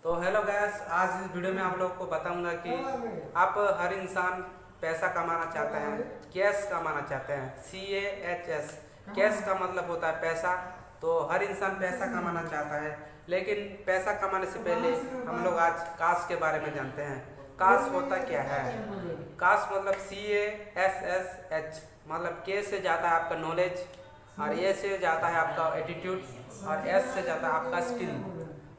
तो hello guys, आज इस वीडियो में आप लोग को बताऊंगा कि आप हर इंसान पैसा कमाना चाहते हैं, कैश कमाना चाहते हैं। CASH, कैश का मतलब होता है पैसा। तो हर इंसान पैसा कमाना चाहता है, लेकिन पैसा कमाने से पहले हम लोग आज काश के बारे में जानते हैं। काश होता क्या है? काश मतलब CASSH, मतलब के से जाता है आपका नॉलेज, और ए से जाता है आपका एटीट्यूड, और एस से जाता है आपका स्किल,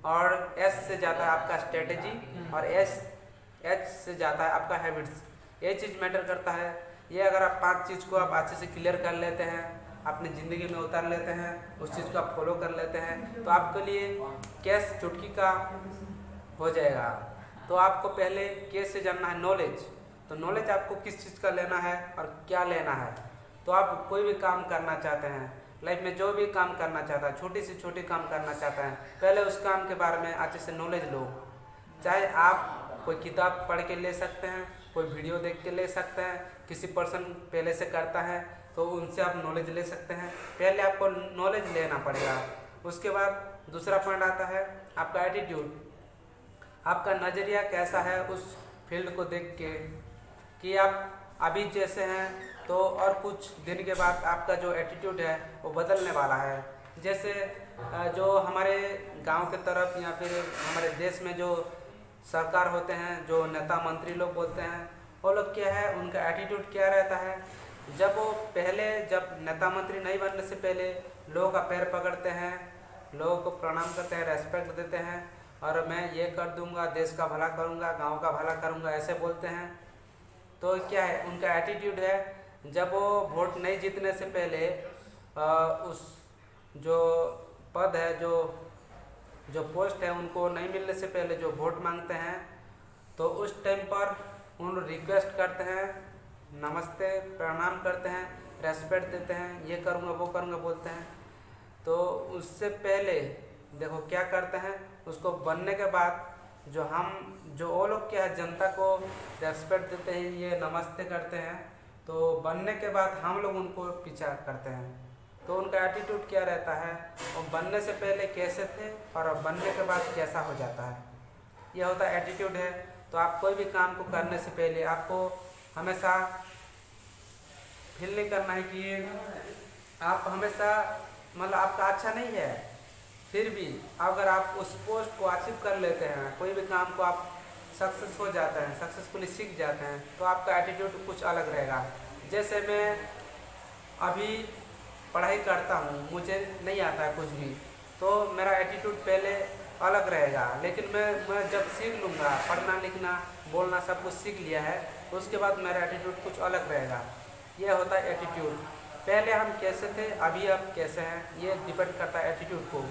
और एस से जाता है आपका स्ट्रेटेजी, और एच से जाता है आपका हैबिट्स। ये चीज़ मैटर करता है। ये अगर आप 5 चीज़ को आप अच्छे से क्लियर कर लेते हैं, अपनी ज़िंदगी में उतार लेते हैं, उस चीज़ को आप फॉलो कर लेते हैं, तो आपके लिए कैश चुटकी का हो जाएगा। तो आपको पहले कैश से जानना है नॉलेज। तो नॉलेज आपको किस चीज़ का लेना है और क्या लेना है। तो आप कोई भी काम करना चाहते हैं, लाइफ में जो भी काम करना चाहता है, छोटी से छोटी काम करना चाहता है, पहले उस काम के बारे में अच्छे से नॉलेज लो। चाहे आप कोई किताब पढ़ के ले सकते हैं, कोई वीडियो देख के ले सकते हैं, किसी पर्सन पहले से करता है तो उनसे आप नॉलेज ले सकते हैं। पहले आपको नॉलेज लेना पड़ेगा। उसके बाद दूसरा पॉइंट आता है आपका एटीट्यूड। आपका नज़रिया कैसा है उस फील्ड को देख के, कि आप अभी जैसे हैं तो और कुछ दिन के बाद आपका जो एटीट्यूड है वो बदलने वाला है। जैसे जो हमारे गांव के तरफ या फिर हमारे देश में जो सरकार होते हैं, जो नेता मंत्री लोग बोलते हैं, वो लोग क्या है, उनका एटीट्यूड क्या रहता है। जब वो जब नेता मंत्री नहीं बनने से पहले लोगों का पैर पकड़ते हैं, लोगों को प्रणाम करते हैं, रेस्पेक्ट देते हैं, और मैं ये कर दूंगा, देश का भला करूंगा, गांव का भला करूंगा, ऐसे बोलते हैं। तो क्या है, उनका एटीट्यूड है। जब वो वोट नहीं जीतने से पहले उस जो पद है, जो पोस्ट है, उनको नहीं मिलने से पहले जो वोट मांगते हैं, तो उस टाइम पर उन रिक्वेस्ट करते हैं, नमस्ते प्रणाम करते हैं, रेस्पेक्ट देते हैं, ये करूँगा वो करूँगा बोलते हैं। तो उससे पहले देखो क्या करते हैं, उसको बनने के बाद जो वो लोग क्या है, जनता को रेस्पेक्ट देते हैं, ये नमस्ते करते हैं, तो बनने के बाद हम लोग उनको पीछा करते हैं। तो उनका एटीट्यूड क्या रहता है, वो बनने से पहले कैसे थे और अब बनने के बाद कैसा हो जाता है, यह होता है एटीट्यूड है। तो आप कोई भी काम को करने से पहले आपको हमेशा फील नहीं करना है कि आप हमेशा मतलब आपका अच्छा नहीं है, फिर भी अगर आप उस पोस्ट को अचीव कर लेते हैं, कोई भी काम को आप सक्सेस हो जाते हैं, सक्सेसफुली सीख जाते हैं, तो आपका एटीट्यूड कुछ अलग रहेगा। जैसे मैं अभी पढ़ाई करता हूँ, मुझे नहीं आता है कुछ भी, तो मेरा एटीट्यूड पहले अलग रहेगा, लेकिन मैं जब सीख लूँगा, पढ़ना लिखना बोलना सब कुछ सीख लिया है, उसके बाद मेरा एटीट्यूड कुछ अलग रहेगा। यह होता है एटीट्यूड। पहले हम कैसे थे, अभी आप कैसे हैं, ये डिपेंड करता है एटीट्यूड को।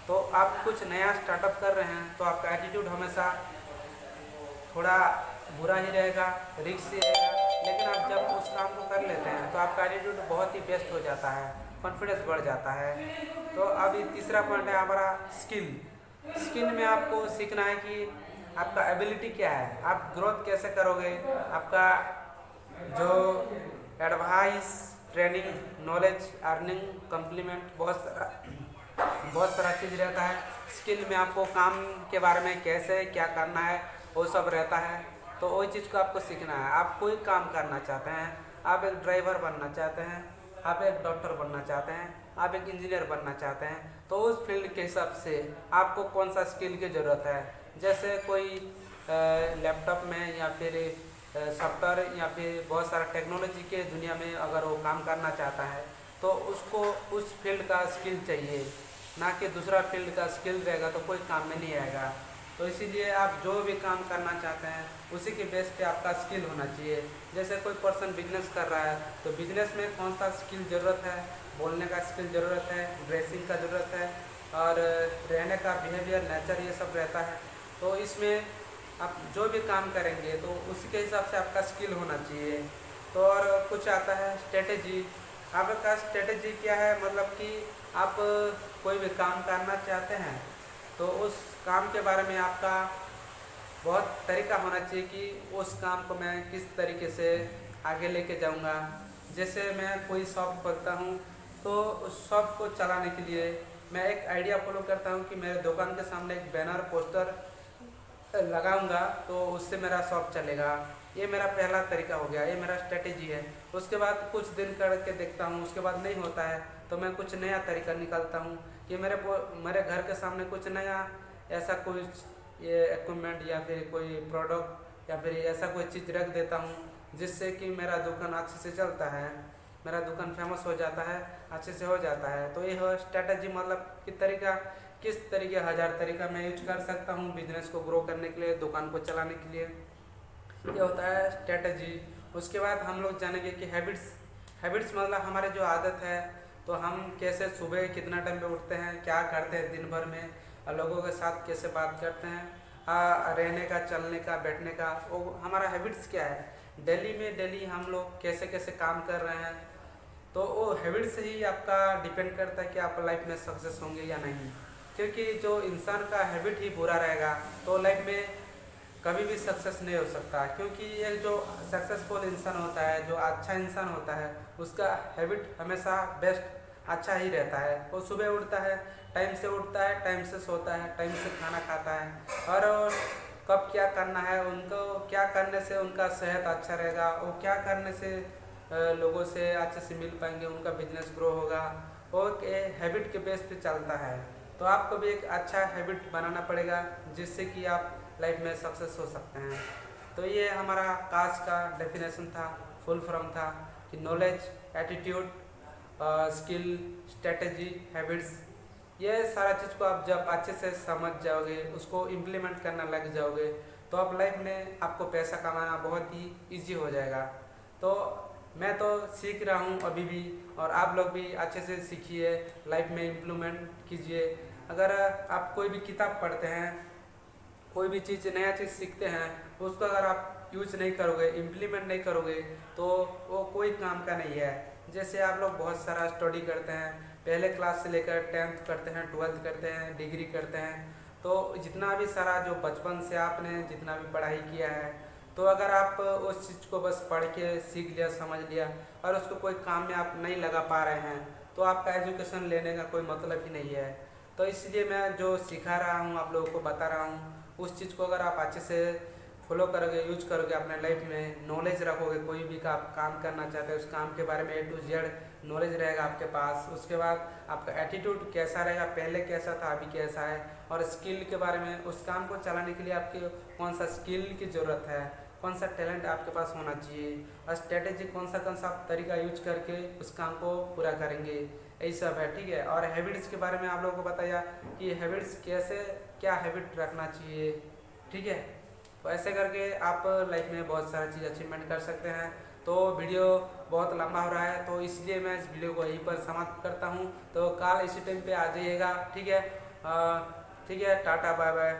तो आप कुछ नया स्टार्टअप कर रहे हैं, तो आपका एटीट्यूड हमेशा थोड़ा बुरा ही रहेगा, रिस्क ही रहेगा, लेकिन आप जब उस काम को कर लेते हैं तो आपका एटीट्यूड बहुत ही बेस्ट हो जाता है, कॉन्फिडेंस बढ़ जाता है। तो अभी तीसरा पॉइंट है हमारा स्किल। स्किल में आपको सीखना है कि आपका एबिलिटी क्या है, आप ग्रोथ कैसे करोगे, आपका जो advice, training, knowledge, earning, complement, बहुत सारा चीज़ रहता है। स्किल में आपको काम के बारे में कैसे क्या करना है वो सब रहता है। तो वही चीज़ को आपको सीखना है। आप कोई काम करना चाहते हैं, आप एक ड्राइवर बनना चाहते हैं, आप एक डॉक्टर बनना चाहते हैं, आप एक इंजीनियर बनना चाहते हैं, तो उस फील्ड के हिसाब से आपको कौन सा स्किल की ज़रूरत है। जैसे कोई लैपटॉप में या फिर सॉफ्टवेयर या फिर बहुत सारा टेक्नोलॉजी के दुनिया में अगर वो काम करना चाहता है, तो उसको उस फील्ड का स्किल चाहिए, ना कि दूसरा फील्ड का स्किल रहेगा तो कोई काम में नहीं आएगा। तो इसीलिए आप जो भी काम करना चाहते हैं उसी के बेस पे आपका स्किल होना चाहिए। जैसे कोई पर्सन बिजनेस कर रहा है, तो बिजनेस में कौन सा स्किल ज़रूरत है, बोलने का स्किल ज़रूरत है, ड्रेसिंग का ज़रूरत है, और रहने का बिहेवियर, नेचर, ये सब रहता है। तो इसमें आप जो भी काम करेंगे तो उसी के हिसाब से आपका स्किल होना चाहिए। तो और कुछ आता है स्ट्रेटेजी। आपका स्ट्रेटेजी क्या है, मतलब कि आप कोई भी काम करना चाहते हैं तो उस काम के बारे में आपका बहुत तरीका होना चाहिए कि उस काम को मैं किस तरीके से आगे लेके जाऊंगा। जैसे मैं कोई शॉप खोलता हूँ, तो उस शॉप को चलाने के लिए मैं एक आइडिया फॉलो करता हूँ कि मेरे दुकान के सामने एक बैनर पोस्टर लगाऊंगा तो उससे मेरा शॉप चलेगा। ये मेरा पहला तरीका हो गया, ये मेरा स्ट्रेटेजी है। उसके बाद कुछ दिन करके देखता हूँ, उसके बाद नहीं होता है तो मैं कुछ नया तरीका निकालता हूँ कि मेरे घर के सामने कुछ नया ऐसा कुछ ये इक्विपमेंट या फिर कोई प्रोडक्ट या फिर ऐसा कोई चीज़ रख देता हूँ जिससे कि मेरा दुकान अच्छे से चलता है, मेरा दुकान फेमस हो जाता है, अच्छे से हो जाता है। तो ये है स्ट्रेटजी, मतलब किस तरीके 1000 तरीका मैं यूज कर सकता हूँ बिजनेस को ग्रो करने के लिए, दुकान को चलाने के लिए। ये होता है स्ट्रेटजी। उसके बाद हम लोग जानेंगे कि हैबिट्स मतलब हमारे जो आदत है, तो हम कैसे सुबह कितना टाइम पे उठते हैं, क्या करते हैं दिन भर में, और लोगों के साथ कैसे बात करते हैं, रहने का, चलने का, बैठने का, वो हमारा हैबिट्स क्या है, डेली हम लोग कैसे कैसे काम कर रहे हैं। तो वो हैबिट से ही आपका डिपेंड करता है कि आप लाइफ में सक्सेस होंगे या नहीं। क्योंकि जो इंसान का हैबिट ही बुरा रहेगा तो लाइफ में कभी भी सक्सेस नहीं हो सकता। क्योंकि ये जो सक्सेसफुल इंसान होता है, जो अच्छा इंसान होता है, उसका हैबिट हमेशा बेस्ट अच्छा ही रहता है। वो सुबह उठता है, टाइम से उठता है, टाइम से सोता है, टाइम से खाना खाता है, और कब क्या करना है, उनको क्या करने से उनका सेहत अच्छा रहेगा, वो क्या करने से लोगों से अच्छे से मिल पाएंगे, उनका बिजनेस ग्रो होगा, और हैबिट के बेस पे चलता है। तो आपको भी एक अच्छा हैबिट बनाना पड़ेगा जिससे कि आप लाइफ में सक्सेस हो सकते हैं। तो ये हमारा काज का डेफिनेशन था, फुल फॉर्म था कि knowledge, attitude, skill, strategy, habits. ये सारा चीज़ को आप जब अच्छे से समझ जाओगे, उसको इम्प्लीमेंट करना लग जाओगे, तो आप लाइफ में आपको पैसा कमाना बहुत ही ईजी हो जाएगा। तो मैं तो सीख रहा हूँ अभी भी, और आप लोग भी अच्छे से सीखिए, लाइफ में इम्प्लीमेंट कीजिए। अगर आप कोई भी किताब पढ़ते हैं, कोई भी चीज़ नया चीज़ सीखते हैं, उसको अगर आप यूज नहीं करोगे, इम्प्लीमेंट नहीं करोगे, तो वो कोई काम का नहीं है। जैसे आप लोग बहुत सारा स्टडी करते हैं, पहले क्लास से लेकर 10th करते हैं, 12th करते हैं, डिग्री करते हैं, तो जितना भी सारा जो बचपन से आपने जितना भी पढ़ाई किया है, तो अगर आप उस चीज़ को बस पढ़ के सीख लिया, समझ लिया, और उसको कोई काम में आप नहीं लगा पा रहे हैं, तो आपका एजुकेशन लेने का कोई मतलब ही नहीं है। तो इसलिए मैं जो सिखा रहा हूँ, आप लोगों को बता रहा हूँ, उस चीज़ को अगर आप अच्छे से फॉलो करोगे, यूज करोगे अपने लाइफ में, नॉलेज रखोगे, कोई भी काम करना चाहते हैं उस काम के बारे में A to Z नॉलेज रहेगा आपके पास। उसके बाद आपका एटीट्यूड कैसा रहेगा, पहले कैसा था, अभी कैसा है, और स्किल के बारे में, उस काम को चलाने के लिए आपके कौन सा स्किल की ज़रूरत है, कौन सा टैलेंट आपके पास होना चाहिए, और स्ट्रेटेजी कौन सा तरीका यूज करके उस काम को पूरा करेंगे, यही सब है। ठीक है। और हैबिट्स के बारे में आप लोगों को बताया कि हैबिट्स कैसे, क्या हैबिट रखना चाहिए। ठीक है। तो ऐसे करके आप लाइफ में बहुत सारी चीज़ अचीवमेंट कर सकते हैं। तो वीडियो बहुत लंबा हो रहा है, तो इसलिए मैं इस वीडियो को यहीं पर समाप्त करता हूँ। तो कल इसी टाइम पे आ जाइएगा। ठीक है। ठीक है, टाटा, बाय बाय।